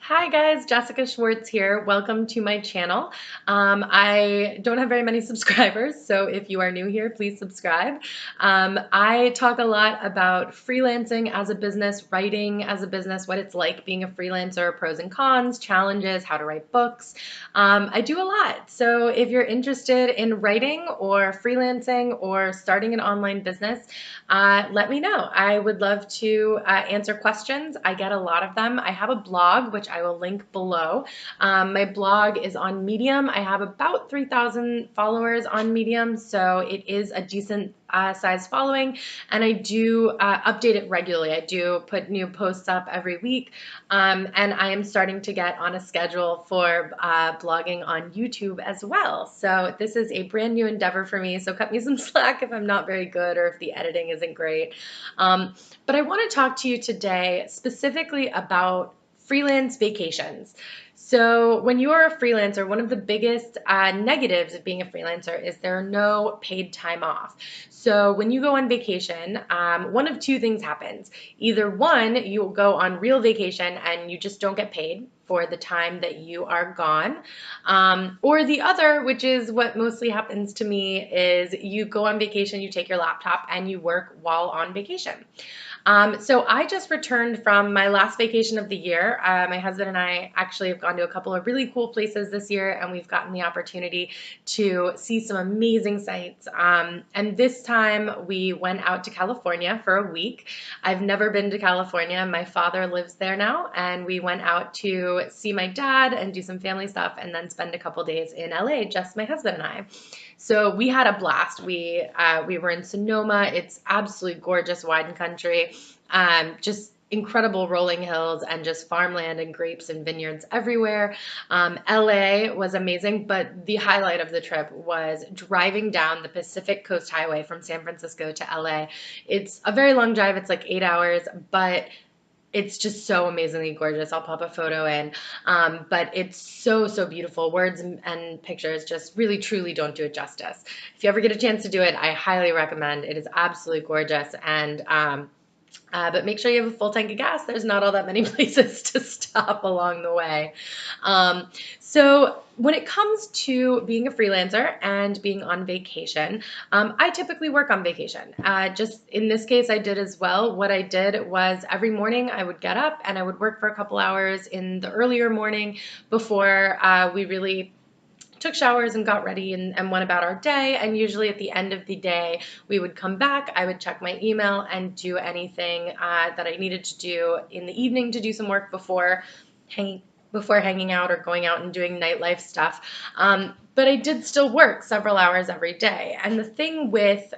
Hi guys, Jessica Schwartz here. Welcome to my channel. I don't have very many subscribers, so if you are new here, please subscribe. I talk a lot about freelancing as a business, writing as a business, what it's like being a freelancer, pros and cons, challenges, how to write books. I do a lot. So if you're interested in writing or freelancing or starting an online business, let me know. I would love to answer questions. I get a lot of them. I have a blog, which I will link below. My blog is on Medium. I have about 3,000 followers on Medium, so it is a decent size following, and I do update it regularly. I do put new posts up every week, and I am starting to get on a schedule for blogging on YouTube as well. So this is a brand new endeavor for me, so cut me some slack if I'm not very good or if the editing isn't great. But I want to talk to you today specifically about freelance vacations. So when you are a freelancer, one of the biggest negatives of being a freelancer is there are no paid time off. So when you go on vacation, one of two things happens. Either one, you will go on real vacation and you just don't get paid for the time that you are gone. Or the other, which is what mostly happens to me, is you go on vacation, you take your laptop and you work while on vacation. So I just returned from my last vacation of the year. My husband and I actually have gone to a couple of really cool places this year, and we've gotten the opportunity to see some amazing sights. And this time we went out to California for a week. I've never been to California. My father lives there now, and we went out to see my dad and do some family stuff, and then spend a couple days in LA, just my husband and I. So we had a blast. We were in Sonoma. It's absolutely gorgeous wine country. Just incredible rolling hills and just farmland and grapes and vineyards everywhere. LA was amazing, but the highlight of the trip was driving down the Pacific Coast Highway from San Francisco to LA. It's a very long drive. It's like 8 hours, but it's just so amazingly gorgeous. I'll pop a photo in. But it's so, so beautiful. Words and pictures just really, truly don't do it justice. If you ever get a chance to do it, I highly recommend. It is absolutely gorgeous. And but make sure you have a full tank of gas. There's not all that many places to stop along the way. So when it comes to being a freelancer and being on vacation, I typically work on vacation. Just in this case, I did as well. What I did was every morning I would get up and I would work for a couple hours in the earlier morning before we really took showers and got ready and went about our day. And usually at the end of the day, we would come back. I would check my email and do anything that I needed to do in the evening to do some work before hanging out or going out and doing nightlife stuff. But I did still work several hours every day. And the thing with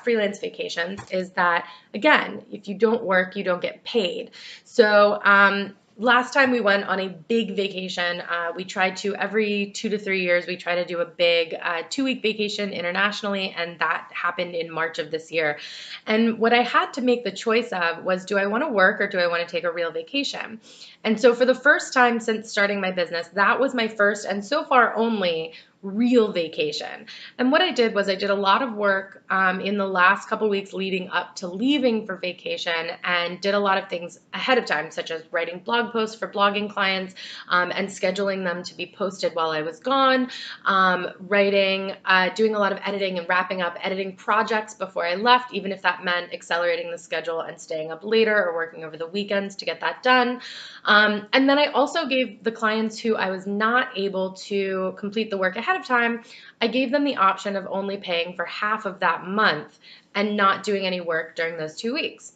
freelance vacations is that, again, if you don't work, you don't get paid. So last time we went on a big vacation, we tried to, every 2 to 3 years, we try to do a big 2-week vacation internationally, and that happened in March of this year. And what I had to make the choice of was, do I want to work or do I want to take a real vacation? And so for the first time since starting my business, that was my first and so far only real vacation. And what I did was I did a lot of work in the last couple weeks leading up to leaving for vacation, and did a lot of things ahead of time, such as writing blog posts for blogging clients and scheduling them to be posted while I was gone, doing a lot of editing and wrapping up editing projects before I left, even if that meant accelerating the schedule and staying up later or working over the weekends to get that done. And then I also gave the clients who I was not able to complete the work ahead of time, I gave them the option of only paying for half of that month and not doing any work during those 2 weeks.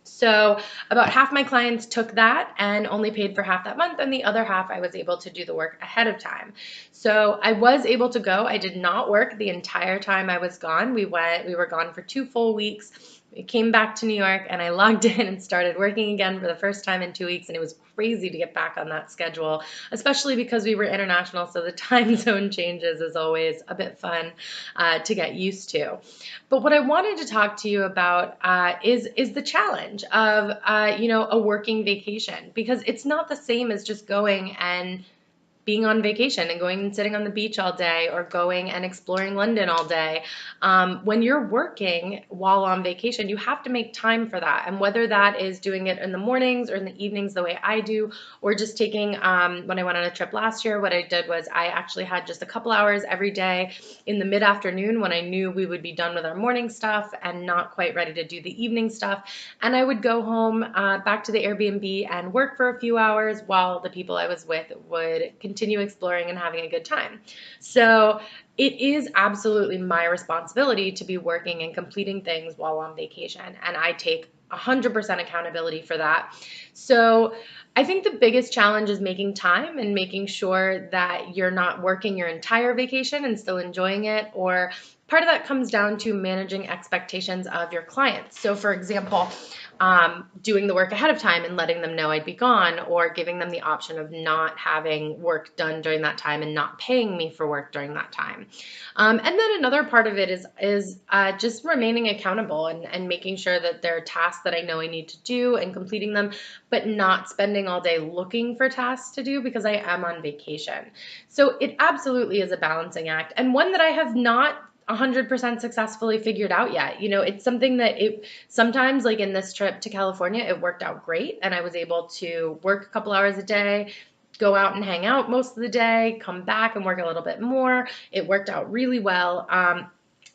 So about half my clients took that and only paid for half that month, and the other half I was able to do the work ahead of time. So I was able to go. I did not work the entire time I was gone. We were gone for 2 full weeks. We came back to New York and I logged in and started working again for the first time in 2 weeks, and it was crazy to get back on that schedule, especially because we were international, so the time zone changes is always a bit fun to get used to. But what I wanted to talk to you about is the challenge of a working vacation, because it's not the same as just going and being on vacation and going and sitting on the beach all day, or going and exploring London all day. When you're working while on vacation, you have to make time for that. And whether that is doing it in the mornings or in the evenings, the way I do, or just taking, when I went on a trip last year, what I did was I actually had just a couple hours every day in the mid-afternoon when I knew we would be done with our morning stuff and not quite ready to do the evening stuff. And I would go home, back to the Airbnb, and work for a few hours while the people I was with would continue exploring and having a good time. So it is absolutely my responsibility to be working and completing things while on vacation, and I take 100% accountability for that. So I think the biggest challenge is making time and making sure that you're not working your entire vacation and still enjoying it. Or part of that comes down to managing expectations of your clients. So, for example, doing the work ahead of time and letting them know I'd be gone, or giving them the option of not having work done during that time and not paying me for work during that time. And then another part of it is just remaining accountable, and making sure that there are tasks that I know I need to do and completing them, but not spending all day looking for tasks to do because I am on vacation. So it absolutely is a balancing act, and one that I have not 100% successfully figured out yet. It's something that it sometimes, like in this trip to California, it worked out great, and I was able to work a couple hours a day, go out and hang out most of the day, come back and work a little bit more. It worked out really well.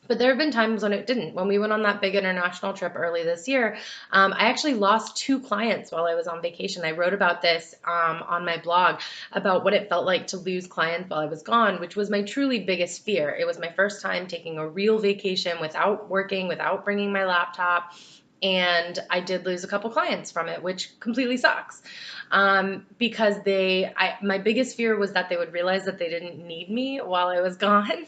But there have been times when it didn't. When we went on that big international trip early this year, I actually lost 2 clients while I was on vacation. I wrote about this, on my blog, about what it felt like to lose clients while I was gone, which was my truly biggest fear. It was my first time taking a real vacation without working, without bringing my laptop. And I did lose a couple clients from it, which completely sucks. Because my biggest fear was that they would realize that they didn't need me while I was gone,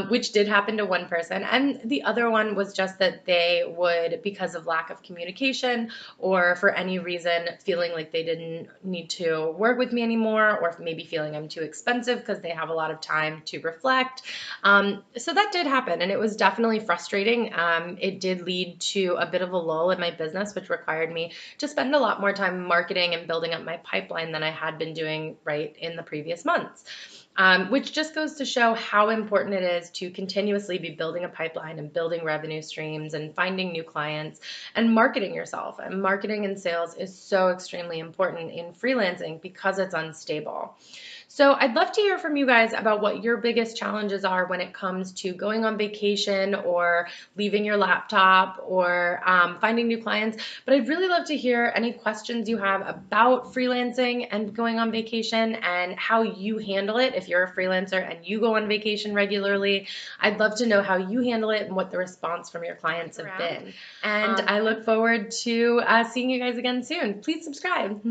which did happen to one person. And the other one was just that they would, because of lack of communication or for any reason, feeling like they didn't need to work with me anymore, or maybe feeling I'm too expensive because they have a lot of time to reflect. So that did happen, and it was definitely frustrating. It did lead to a bit of a lull in my business, which required me to spend a lot more time marketing and building up my pipeline than I had been doing right in the previous months. Which just goes to show how important it is to continuously be building a pipeline and building revenue streams and finding new clients and marketing yourself. And marketing and sales is so extremely important in freelancing because it's unstable. So I'd love to hear from you guys about what your biggest challenges are when it comes to going on vacation, or leaving your laptop, or finding new clients. But I'd really love to hear any questions you have about freelancing and going on vacation, and how you handle it if you're a freelancer and you go on vacation regularly. I'd love to know how you handle it and what the response from your clients have been. And I look forward to seeing you guys again soon. Please subscribe.